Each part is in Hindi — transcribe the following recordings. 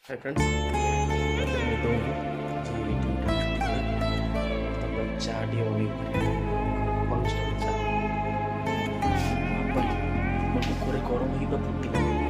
हाय फ्रेंड्स, मैं तो मीटिंग चा टी होगी चा पर मको कोरे गरम होगी फुटी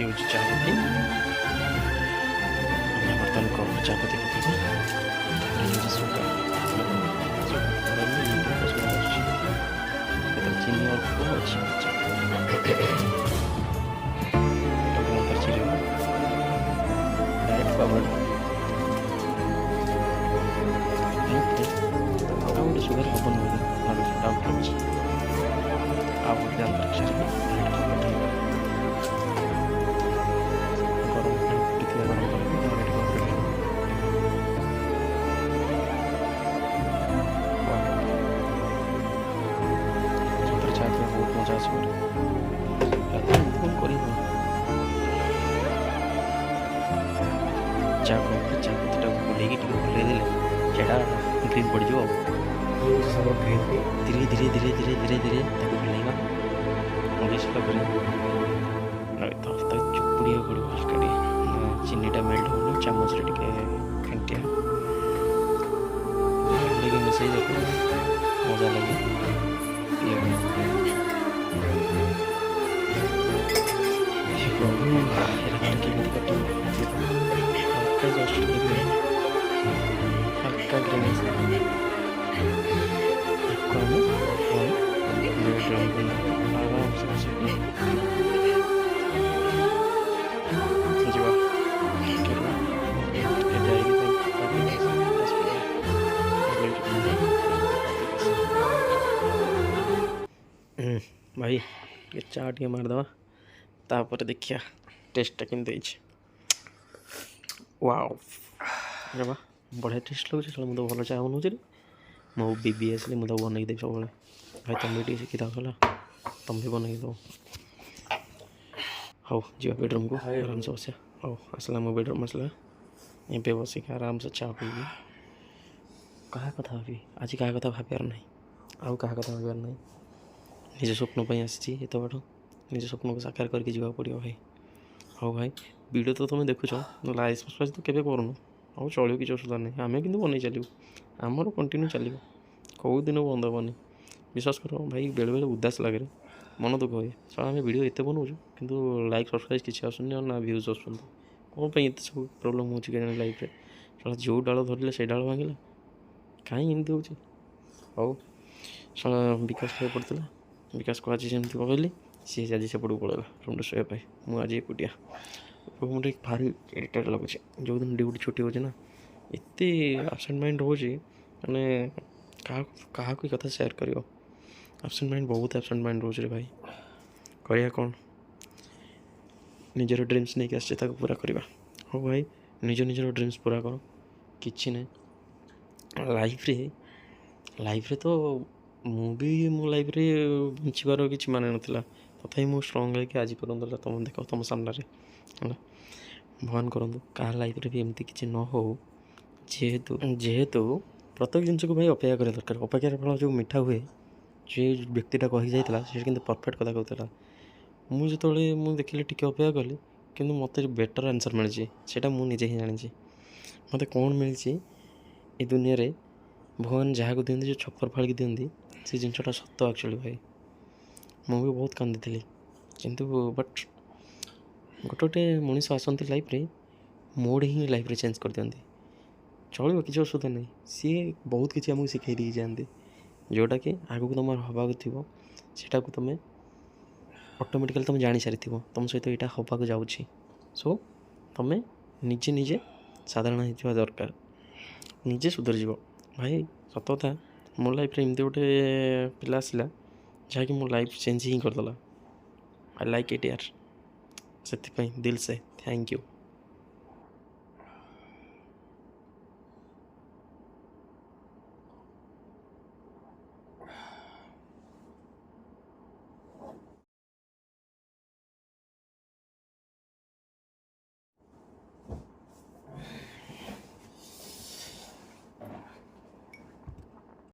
यूज चाहती बर्तन को चापती चीनी और direct power sugar open doubt बहुत मजा चापत्ती बुलेगी बुले दे चेड़ा ग्रीन पड़ जाओ धीरे धीरे धीरे धीरे धीरे धीरे बुलेगा चुपुड़ी पड़ो हल्का चीनीटा मेल्ट हो चामच खेटिया मिसई देख मजा लगे हल्का ग्रेवी आराम से भाई ये चाट के मारदवा तापर देखिया टेस्टा केमती वाओ अरे वाह बढ़िया टेस्ट लगे चलो मुझे भल चाह बनाऊँ मो बीबी आसली मुझे बनई देवी सब भाई तुम भी शिखी था तुम भी बनई दो हाँ जी बेडरूम को आराम से बस हाँ आसला मो बेडरूम आसला ये बसिक आराम से चाह पी क्या कथा भाभी आज क्या कथा भाबार ना आउ क्या कथा भाबार ना निज स्वप्न आसी एत बाट निज स्वप्न को साकार करके जावाक पड़ो भाई हाँ भाई वीडियो तो तुम देखुच लाइक सब्सक्राइब तो केवे करूँ ଆଉ ଚଳିବ କିଛି ଅସୁବିଧା ନାହିଁ ଆମେ କିନ୍ତୁ ବନେଇ ଚାଲିବୁ ଆମର କଣ୍ଟିନ୍ୟू ଚାଲିବ କେଉଁ ଦିନ ବନ୍ଦ ହେବନି ବିଶ୍ୱାସ କର ଭାଇ ବେଳେବେଳେ ଉଦାସ ଲାଗେ ମନ ଦୁଃଖ ହୁଏ ସଳ ଆମେ ଭିଡ଼ିଓ ଏତେ ବନାଉଛୁ କିନ୍ତୁ ଲାଇକ୍ ସବସ୍କ୍ରାଇବ୍ କିଛି ଆସୁନି ଆଉ ନା ଭ୍ୟୁଜ୍ ଆସୁଛନ୍ତି କ'ଣ ପାଇଁ ଏତେ ସବୁ ପ୍ରୋବ୍ଲେମ୍ ହେଉଛି କେଜାଣି ଲାଇଫ୍ରେ ସଳ ଯେଉଁ ଡାଳ ଧରିଲେ ସେଇ ଡାଳ ଭାଙ୍ଗିଲା କାହିଁ ଏମିତି ହେଉଛି ହଉ ସଳ ବିକାଶ ଖାଇବା ପଡ଼ିଥିଲା ବିକାଶକୁ ଆଜି ସେମିତି କହିଲି ସିଏ ଆଜି ସେପଟକୁ ପଳେଇଲା ରୁମ୍ରେ ଶୋଇବା ପାଇଁ ମୁଁ ଆଜି ଏକୁଟିଆ मुझे भारी इरिटेट लगुच जो दिन ड्यूटी छुट्टी हो एत आबसेंट माइंड हो मैंने क्या कथा सेयार कर आबसेंट माइंड बहुत आबसेंट माइंड रोज रे भाई करिया कौन निजर ड्रीम्स नहीं आसचे पूरा करवा हाँ भाई निज निजर ड्रीम्स पूरा कर कि ना लाइफ रे तो मुझे मो लाइफ रे बचार कि मान ना तथा मुझे स्ट्रंग है कि आज पर्यटन तुम देख तुम सामने है भगवान करूँ क्या लाइफ रे भी एमती किसी न हो जेहेतु जेहेतु प्रत्येक जिनस को भाई अपेक्षा करा दरकार अपेक्षार फल जो मीठा हुए जे व्यक्तिटा कही जाता से परफेक्ट कथा कहता मुझे देखिले टी अपेक्षा कली कि मत बेटर आंसर मिली से मुझे ही जानी मत कौन मिली ये दुनिया रे भगवान जहाँ को दिखती जो छप्पर फाड़ी दिखती से जिनटा सत एक्चुअली भाई मुझे बहुत कांदी थी किंतु बट गोटे गोटे मनीष आसती लाइफ रे मोड ही लाइफ रे चेंज कर दिखती चलो किसी असुविधा नहीं सी बहुत किसी आमको शिखाई दी जाती जोटा कि आगू तुम हवाक थी सेटा को तुम ऑटोमेटिकली तुम जानी सारी तुम सहित यहाँ हवाक जाऊँगी सो तुम निजे निजे साधारण होता दरकार निजे सुधर जीव भाई सत कथा मो लाइफ रे एमती गोटे पिला आसला जहाँकि मो लाइफ चेंज ही करदेला आई लाइक इट यार ସେଥିପାଇଁ ଦିଲ୍ ସେ ଥ୍ୟାଙ୍କ ୟୁ।